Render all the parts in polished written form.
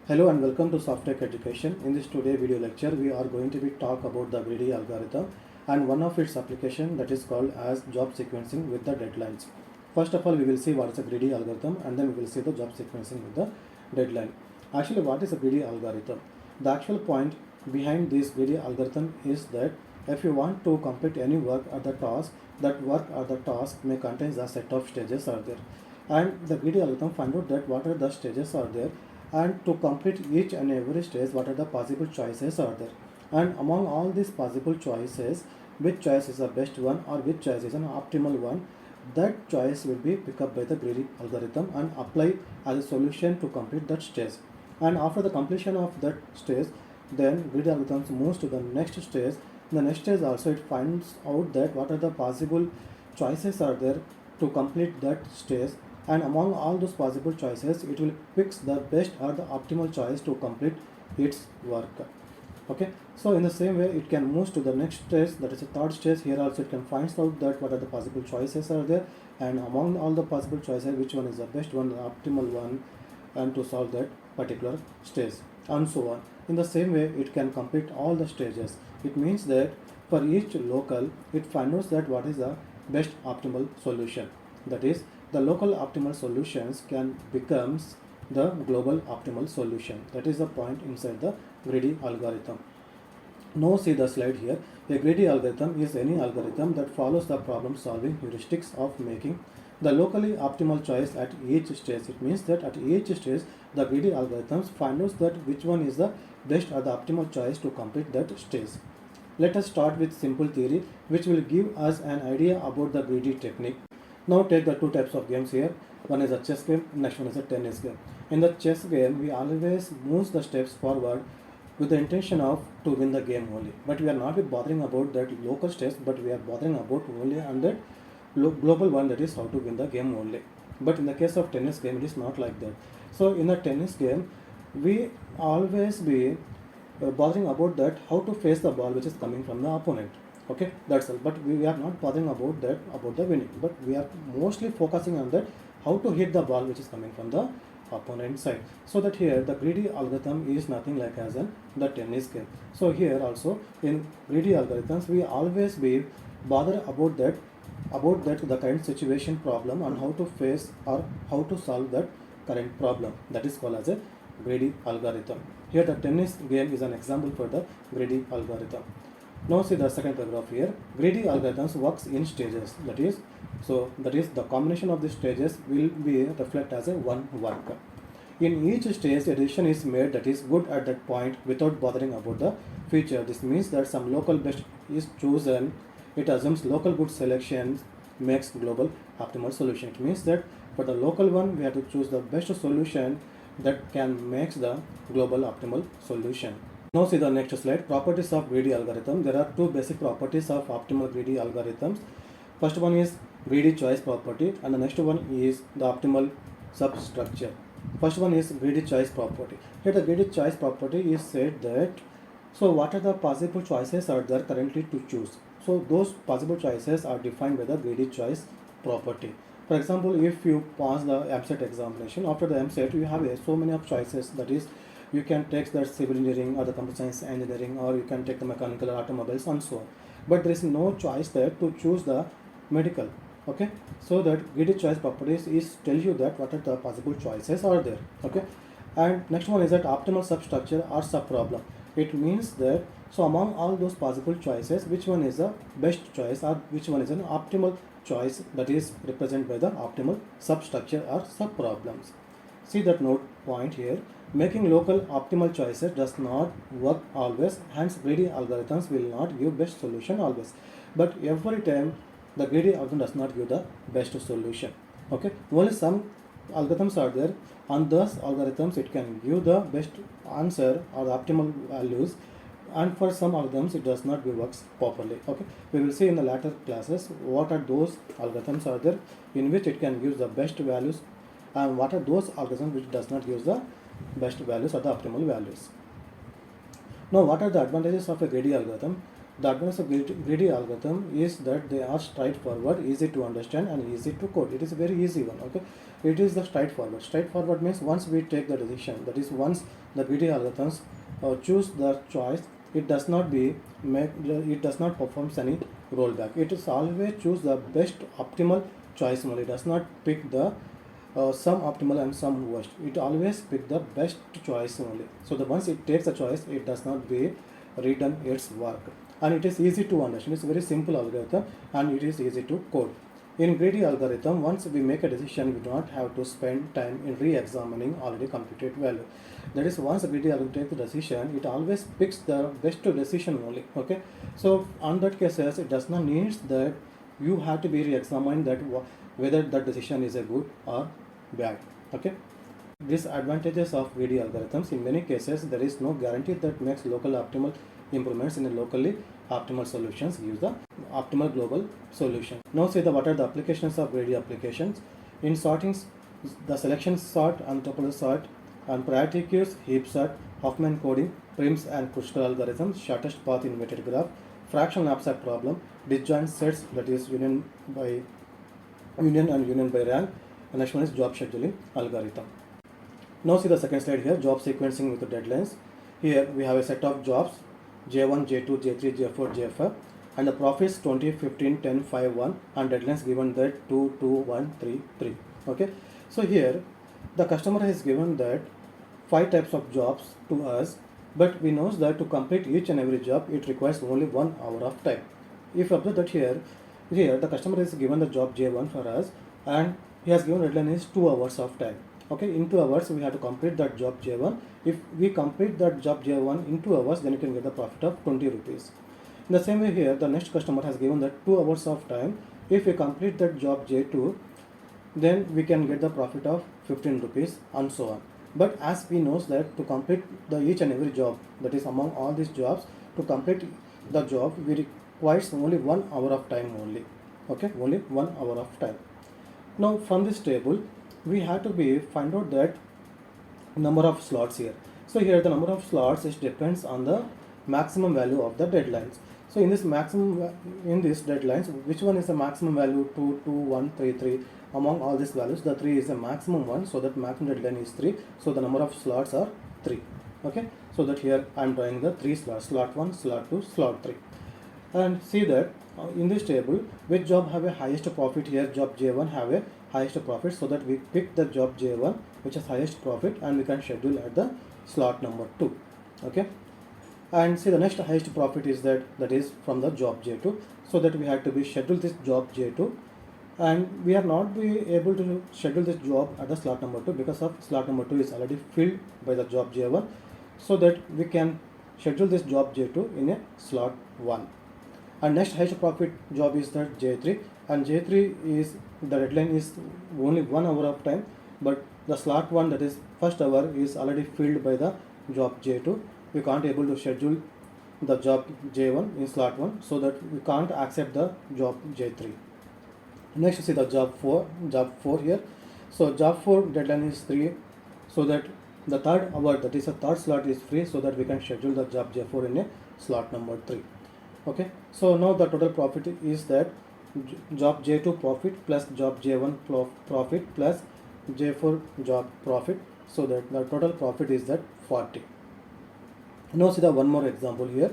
Hello and welcome to Software Education. In this today video lecture, we are going to be talk about the greedy algorithm and one of its application that is called as job sequencing with the deadlines. First of all, we will see what is a greedy algorithm and then we will see the job sequencing with the deadline. Actually, what is a greedy algorithm? The actual point behind this greedy algorithm is that if you want to complete any work or the task, that work or the task may contain a set of stages are there. And the greedy algorithm find out that what are the stages are there and to complete each and every stage what are the possible choices are there, and among all these possible choices which choice is the best one or which choice is an optimal one, that choice will be picked up by the greedy algorithm and apply as a solution to complete that stage. And after the completion of that stage, then greedy algorithm moves to the next stage. In the next stage also it finds out that what are the possible choices are there to complete that stage, and among all those possible choices it will picks the best or the optimal choice to complete its work. Okay, so in the same way it can move to the next stage, that is the third stage. Here also it can find out that what are the possible choices are there, and among all the possible choices which one is the best one, the optimal one, and to solve that particular stage, and so on. In the same way it can complete all the stages. It means that for each local it finds that what is the best optimal solution, that is the local optimal solutions can becomes the global optimal solution. That is the point inside the greedy algorithm. Now see the slide here. A greedy algorithm is any algorithm that follows the problem solving heuristics of making the locally optimal choice at each stage. It means that at each stage the greedy algorithms find out that which one is the best or the optimal choice to complete that stage. Let us start with simple theory which will give us an idea about the greedy technique. Now take the two types of games here. One is a chess game, next one is a tennis game. In the chess game, we always move the steps forward with the intention of to win the game only. But we are not bothering about that local steps, but we are bothering about only on that global one, that is how to win the game only. But in the case of tennis game, it is not like that. So in the tennis game, we always be bothering about that how to face the ball which is coming from the opponent. Okay, that's all. But we are not bothering about that about the winning, but we are mostly focusing on that how to hit the ball which is coming from the opponent side. So that here the greedy algorithm is nothing like as in the tennis game. So here also in greedy algorithms we always be bother about that the current situation problem and how to face or how to solve that current problem. That is called as a greedy algorithm. Here the tennis game is an example for the greedy algorithm. Now see the second paragraph here. Greedy algorithms works in stages. That is the combination of the stages will be reflect as a one work. In each stage, a decision is made that is good at that point without bothering about the future. This means that some local best is chosen. It assumes local good selection makes global optimal solution. It means that for the local one, we have to choose the best solution that can makes the global optimal solution. Now see the next slide. Properties of greedy algorithm. There are two basic properties of optimal greedy algorithms. First one is greedy choice property and the next one is the optimal substructure. First one is greedy choice property. Here the greedy choice property is said that so what are the possible choices are there currently to choose. So those possible choices are defined by the greedy choice property. For example, if you pass the MCET examination, after the MCET you have so many of choices, that is you can take the civil engineering or the computer science engineering, or you can take the mechanical or automobiles and so on. But there is no choice there to choose the medical. Okay, so that greedy choice properties is tell you that what are the possible choices are there. Okay, and next one is that optimal substructure or sub problem. It means that so among all those possible choices, which one is the best choice or which one is an optimal choice, that is represented by the optimal substructure or sub problems. See that note point here. Making local optimal choices does not work always, hence greedy algorithms will not give best solution always. But every time the greedy algorithm does not give the best solution. Okay, only some algorithms are there, on those algorithms it can give the best answer or the optimal values, and for some algorithms it does not give works properly. Okay, we will see in the later classes what are those algorithms are there in which it can give the best values, and what are those algorithms which does not use the best values or the optimal values. Now what are the advantages of a greedy algorithm? The advantage of greedy algorithm is that they are straightforward, easy to understand and easy to code. It is a very easy one. Okay, it is the straightforward. Straightforward means once we take the decision, that is once the greedy algorithms choose the choice, it does not it does not perform any rollback. It is always choose the best optimal choice only. It does not pick the some optimal and some worst. It always pick the best choice only. So the once it takes a choice, it does not be redone its work, and it is easy to understand. It's a very simple algorithm and it is easy to code. In greedy algorithm, once we make a decision, we do not have to spend time in re-examining already computed value. That is, once a greedy algorithm takes the decision, it always picks the best decision only. Okay, so on that cases, it does not need that you have to be re-examined that whether that decision is a good or bad. Okay. Disadvantages of greedy algorithms: in many cases, there is no guarantee that makes local optimal improvements in a locally optimal solutions gives the optimal global solution. Now see what are the applications of greedy applications. In sorting, the selection sort and tuple sort and priority queues, heap sort, Huffman coding, Prim's and Kruskal algorithms, shortest path in weighted graph, fractional abstract problem, disjoint sets, that is union and union by rank, and next one is job scheduling algorithm. Now see the second slide here, job sequencing with the deadlines. Here we have a set of jobs J1, J2, J3, J4, J5, and the profits 20, 15, 10, 5, 1, and deadlines given that 2, 2, 1, 3, 3. Okay, so here the customer has given that 5 types of jobs to us, but we know that to complete each and every job it requires only 1 hour of time. If you observe that here the customer is given the job J1 for us, and he has given deadline is 2 hours of time. Okay, in 2 hours we have to complete that job J1. If we complete that job J1 in 2 hours, then you can get the profit of 20 rupees. In the same way here, the next customer has given that 2 hours of time. If we complete that job J2, then we can get the profit of 15 rupees and so on. But as we know that to complete the each and every job, that is among all these jobs, to complete the job we requires only 1 hour of time only. Okay, only 1 hour of time. Now from this table we have to find out that number of slots here. So here the number of slots is depends on the maximum value of the deadlines. So in this deadlines, which one is the maximum value? 2, 2, 1, 3, 3. Among all these values, the 3 is the maximum one, so that maximum deadline is 3. So the number of slots are 3. Okay, so that here I am drawing the 3 slots: slot 1, slot 2, slot 3. And see that in this table which job have a highest profit. Here job J1 have a highest profit, so that we pick the job J1 which has highest profit and we can schedule at the slot number 2. Okay, and see the next highest profit is that is from the job J2, so that we have to be schedule this job J2, and we are not be able to schedule this job at the slot number 2 because of slot number 2 is already filled by the job J1, so that we can schedule this job J2 in a slot 1. And next highest profit job is that J3, and J3 is the deadline is only 1 hour of time, but the slot 1, that is first hour, is already filled by the job J2. We can't able to schedule the job J1 in slot 1, so that we can't accept the job J3. Next see the job 4 here. So job 4 deadline is 3, so that the third hour, that is a third slot, is free, so that we can schedule the job J4 in a slot number 3. Okay, so now the total profit is that job J2 profit plus job J1 profit plus J4 job profit, so that the total profit is that 40. Now see the one more example here.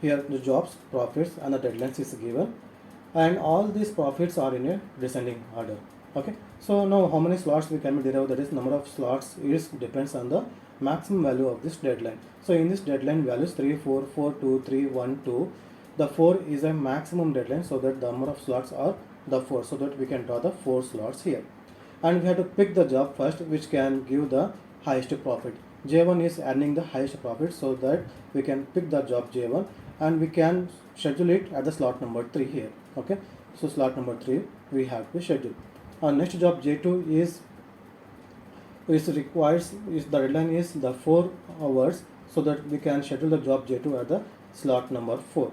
Here the jobs, profits and the deadlines is given, and all these profits are in a descending order. Okay, so now how many slots we can derive, that is number of slots is depends on the maximum value of this deadline. So in this deadline values 3, 4, 4, 2, 3, 1, 2, the 4 is a maximum deadline, so that the number of slots are the 4, so that we can draw the 4 slots here. And we have to pick the job first which can give the highest profit. J1 is earning the highest profit, so that we can pick the job J1 and we can schedule it at the slot number 3 here. Okay, so slot number 3 we have to schedule. Our next job J2 is the deadline is the 4 hours, so that we can schedule the job J2 at the slot number 4.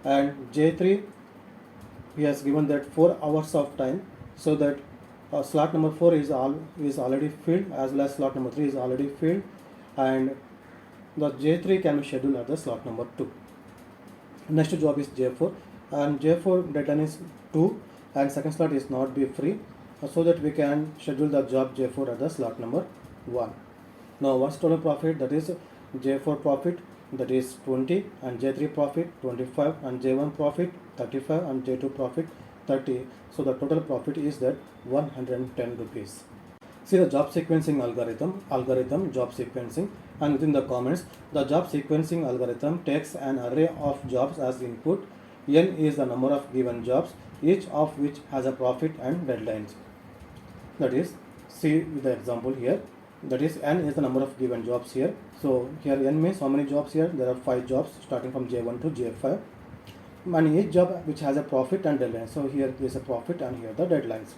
And J3 he has given that 4 hours of time, so that slot number 4 is already filled, as well as slot number 3 is already filled, and the J3 can be scheduled at the slot number 2. Next job is J4, and J4 deadline is 2, and second slot is not be free, so that we can schedule the job J4 at the slot number 1. Now what's total profit? That is J4 profit, that is 20, and J3 profit 25, and J1 profit 35, and J2 profit 30. So the total profit is that 110 rupees. See the job sequencing algorithm job sequencing, and within the comments, the job sequencing algorithm takes an array of jobs as input. N is the number of given jobs, each of which has a profit and deadlines. That is, see the example here, that is n is the number of given jobs here. So here n means how many jobs here? There are 5 jobs starting from J1 to J5, and each job which has a profit and deadline. So here there is a profit and here the deadlines.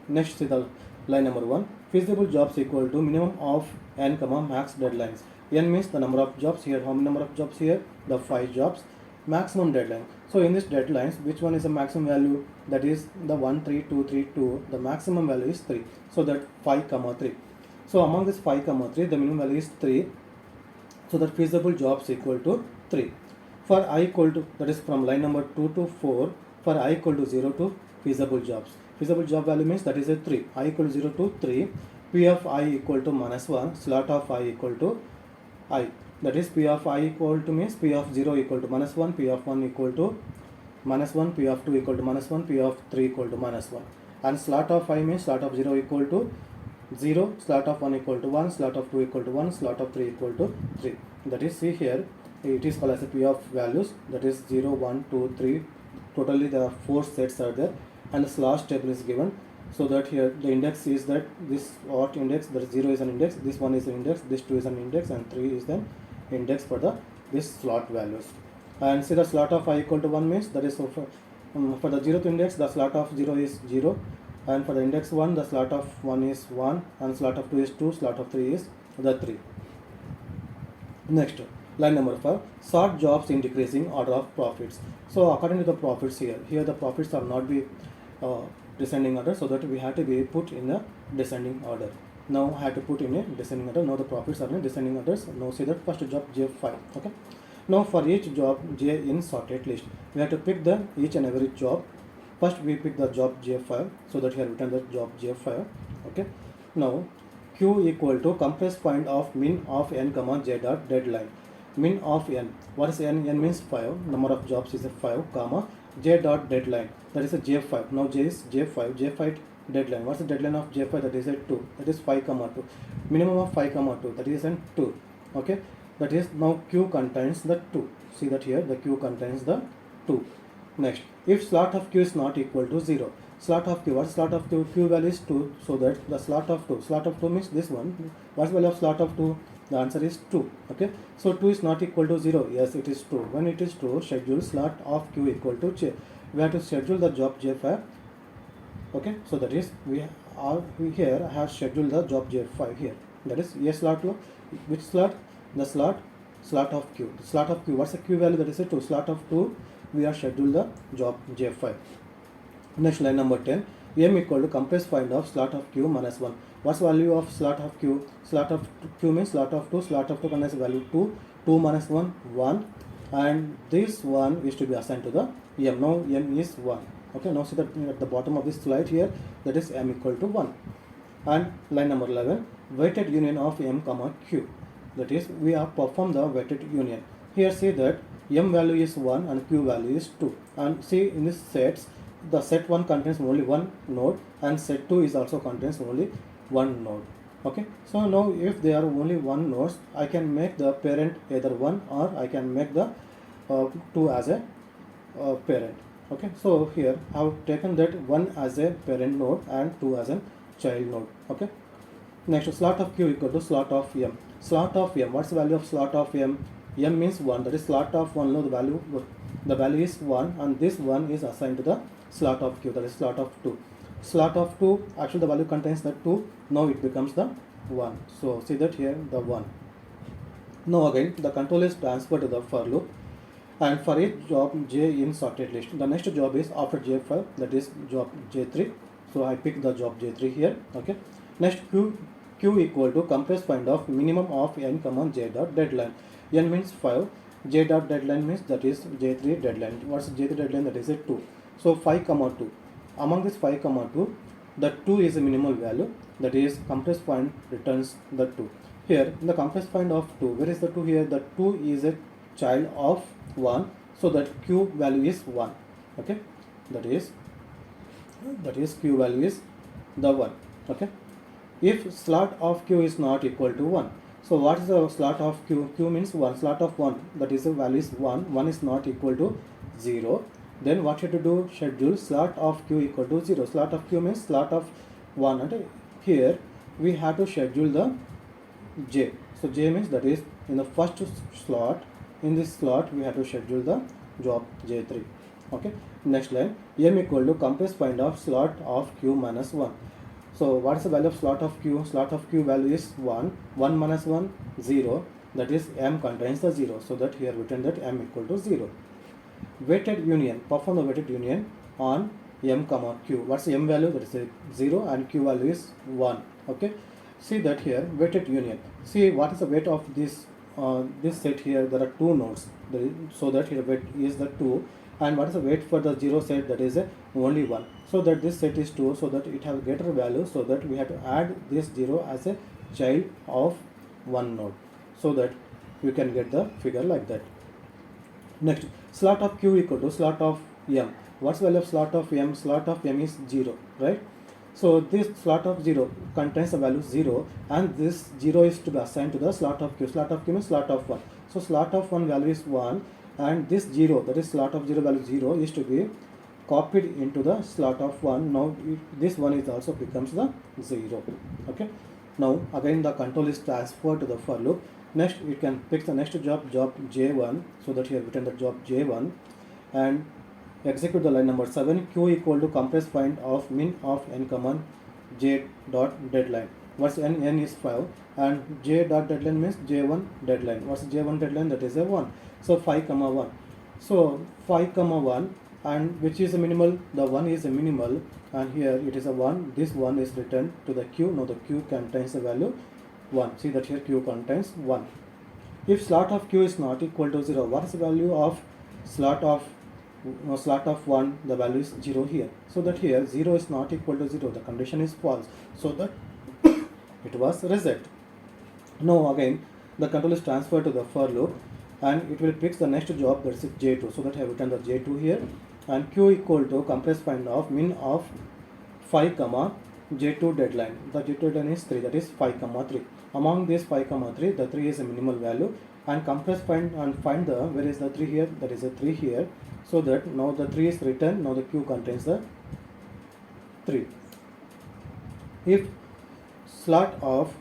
Next, see the line number 1, feasible jobs equal to minimum of n comma max deadlines. N means the number of jobs here. How many number of jobs here? The 5 jobs. Maximum deadline. So in this deadlines, which one is the maximum value? That is the 1 3 2 3 2. The maximum value is 3. So that 5 comma 3. So among this 5 comma 3, the minimum value is 3. So that feasible jobs equal to 3. For I equal to, that is from line number 2 to 4, for I equal to 0 to feasible jobs. Feasible job value means that is a 3. I equal to 0 to 3. P of I equal to -1. Slot of I equal to I. That is P of I equal to means P of 0 equal to -1, P of 1 equal to -1, P of 2 equal to -1, P of 3 equal to -1. And slot of I means slot of 0 equal to 0, slot of 1 equal to 1, slot of 2 equal to 1, slot of 3 equal to 3. That is, see here, it is called as a P of values, that is 0, 1, 2, 3. Totally there are 4 sets are there, and the slot table is given. So that here the index is that this slot index, that 0 is an index, this 1 is an index, this 2 is an index, and 3 is the index for the this slot values. And see the slot of I equal to 1 means that is for the 0th index, the slot of 0 is 0, and for the index 1, the slot of 1 is 1, and slot of 2 is 2, slot of 3 is the 3. Next, line number 5, sort jobs in decreasing order of profits. So according to the profits here the profits are not be descending order, so that we have to be put in a descending order. Now I have to put in a descending order. Now the profits are in descending orders. Now see that first job J5. Okay. Now for each job J in sorted list, we have to pick the each and every job. First we pick the job J5, so that here written the job J5. Okay. Now Q equal to compress point of min of n comma J dot deadline. Min of n. What is n? N means 5. Number of jobs is a 5 comma J dot deadline. That is a J5. Now J is J5. J5 deadline. What's the deadline of J5? That is a 2. That is 5 comma 2. Minimum of 5 comma 2. That is an 2. Okay. That is now Q contains the 2. See that here the Q contains the 2. Next, if slot of Q is not equal to 0, slot of Q, what's slot of Q? Q value is 2. So that the slot of 2. Slot of 2 means this one. What's the value of slot of 2? The answer is 2. Okay. So 2 is not equal to 0. Yes, it is true. When it is true, schedule slot of Q equal to J. We have to schedule the job J5. Okay. So that is we here I have scheduled the job J5 here. That is A slot. Which slot? The slot of Q. The slot of Q. What's the Q value? That is a 2. Slot of 2. We are scheduled the job J5. Next, line number 10. M equal to compress point of slot of Q minus 1. What's the value of slot of Q? Slot of Q means slot of 2. Slot of 2 contains value 2. 2 minus 1, 1. And this 1 is to be assigned to the M. Now M is 1. Okay, now see that at the bottom of this slide here, that is M equal to 1. And line number 11. Weighted union of M comma Q. That is, we have performed the weighted union. Here see that M value is 1 and Q value is 2. And see in this sets, the set 1 contains only one node and set 2 is also contains only one node. Okay. So now if there are only one nodes, I can make the parent either 1 or I can make the 2 as a parent. Okay. So here I have taken that 1 as a parent node and 2 as a child node. Okay. Next, slot of Q equal to slot of M. Slot of M. What's the value of slot of M? M means 1. That is slot of 1. No, the value is 1 and this 1 is assigned to the slot of Q. That is slot of 2. Slot of 2, actually the value contains the 2. Now it becomes the 1. So see that here the 1. Now again the control is transferred to the for loop, and for each job J in sorted list. The next job is after J5, that is job J3. So I pick the job J3 here. Okay. Next, Q equal to compress point of minimum of n comma J dot deadline. N means 5. J dot deadline means that is J3 deadline. What's J3 deadline? That is a 2. So 5 comma 2. Among this 5 comma 2, the 2 is a minimal value, that is compress point returns the 2. Here in the compress point of 2, where is the 2 here? The 2 is a child of 1, so that q value is 1. Okay, that is q value is the 1. Okay, if slot of q is not equal to 1, so what is the slot of q? Q means 1, slot of 1, that is the value is 1, 1 is not equal to 0. Then what you have to do? Schedule slot of q equal to 0. Slot of q means slot of 1, and here we have to schedule the j. So j means that is in the first slot. In this slot we have to schedule the job j3. Okay, next line, m equal to compress point of slot of q minus 1. So what is the value of slot of q? Slot of q value is 1, 1 minus 1, 0, that is m contains the 0, so that here written that m equal to 0. Weighted union, perform the weighted union on m comma q. What's the m value? That is 0 and q value is 1. Okay, see that here weighted union. See what is the weight of this set here? There are 2 nodes, so that here weight is the 2, and what is the weight for the 0 set? That is only 1, so that this set is 2, so that it has greater value, so that we have to add this 0 as a child of 1 node, so that you can get the figure like that. Next, slot of q equal to slot of m. What's the value of slot of m? Slot of m is 0, right? So this slot of 0 contains the value 0, and this 0 is to be assigned to the slot of q. Slot of q means slot of 1. So slot of 1 value is 1, and this 0, that is slot of 0 value 0, is to be copied into the slot of 1. Now this 1 is also becomes the 0. Okay, now again the control is transferred to the for loop. Next it can pick the next job j1, so that here written the job j1, and execute the line number 7. Q equal to compress point of min of n common j dot deadline. What's n? N is 5, and j dot deadline means j1 deadline. What's j1 deadline? That is a 1. So 5 comma 1. So 5 comma 1, and which is a minimal? The 1 is a minimal, and here it is a 1. This 1 is returned to the q. Now the q contains the value 1. See that here q contains 1. If slot of q is not equal to 0, what is the value of slot of 1? The value is 0 here. So that here 0 is not equal to 0. The condition is false. So that it was reset. Now again the control is transferred to the for loop, and it will pick the next job, that is j2. So that I have written the j2 here, and q equal to compress point of min of 5 comma j2 deadline. The j2 deadline is 3, that is 5 comma 3. Among this 5 comma 3, the 3 is a minimal value, and compress point and find the where is the 3 here? That is a 3 here. So that now the 3 is written. Now the q contains the 3. If slot of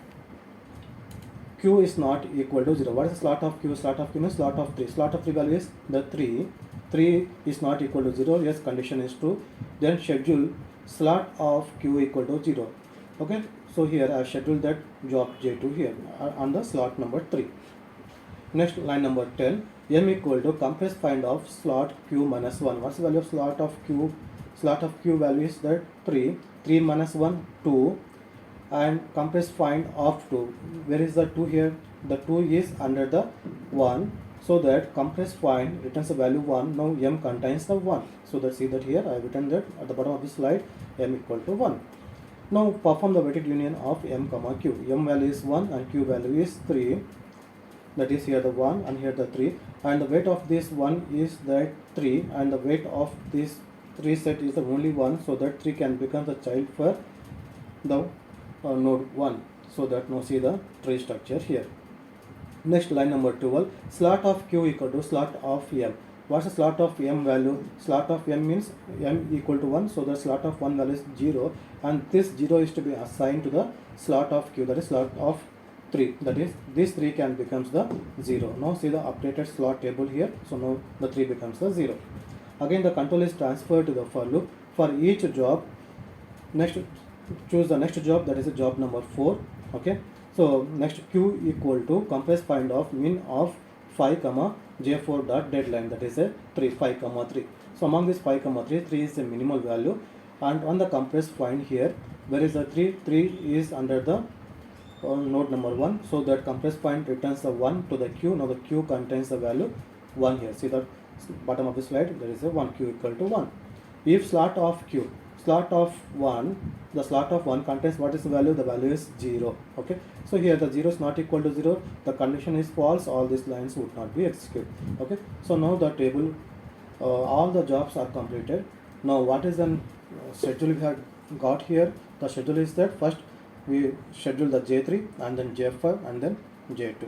q is not equal to 0, what is the slot of q? Slot of q means slot of 3. Slot of 3 value is the 3. 3 is not equal to 0. Yes, condition is true. Then schedule slot of q equal to 0. Okay, so here I have scheduled that job j2 here on the slot number 3. Next, line number 10, m equal to compress point of slot q minus 1. What's the value of slot of q? Slot of q value is that 3. 3 minus 1, 2, and compress point of 2. Where is the 2 here? The 2 is under the 1, so that compress point returns the value 1. Now m contains the 1, so that see that here I have written that at the bottom of this slide m equal to 1. Now perform the weighted union of m comma q. M value is 1 and q value is 3, that is here the 1 and here the 3, and the weight of this 1 is that 3, and the weight of this 3 set is the only 1, so that 3 can become the child for the node 1, so that now see the tree structure here. Next, line number 12, slot of q equal to slot of m. What's the slot of m value? Slot of m means m equal to 1, so the slot of 1 value is 0, and this 0 is to be assigned to the slot of q, that is slot of 3, that is this 3 can becomes the 0. Now see the updated slot table here, so now the 3 becomes the 0. Again the control is transferred to the for loop. For each job, next choose the next job, that is a job number 4. Okay, so next q equal to compress point of min of 5 comma j4 dot deadline, that is a 3, 5 comma 3. So among this 5 comma 3, 3 is a minimal value, and on the compress point here, where is the 3? 3 is under the node number 1, so that compress point returns the 1 to the q. Now the q contains the value 1 here. See the bottom of the slide, there is a 1, q equal to 1. If slot of q, slot of 1, the slot of 1 contains what is the value? The value is 0. Okay, so here the 0 is not equal to 0, the condition is false, all these lines would not be executed. Okay, so now the table, all the jobs are completed. Now what is the schedule we have got here? The schedule is that first we schedule the J3 and then J5 and then J2.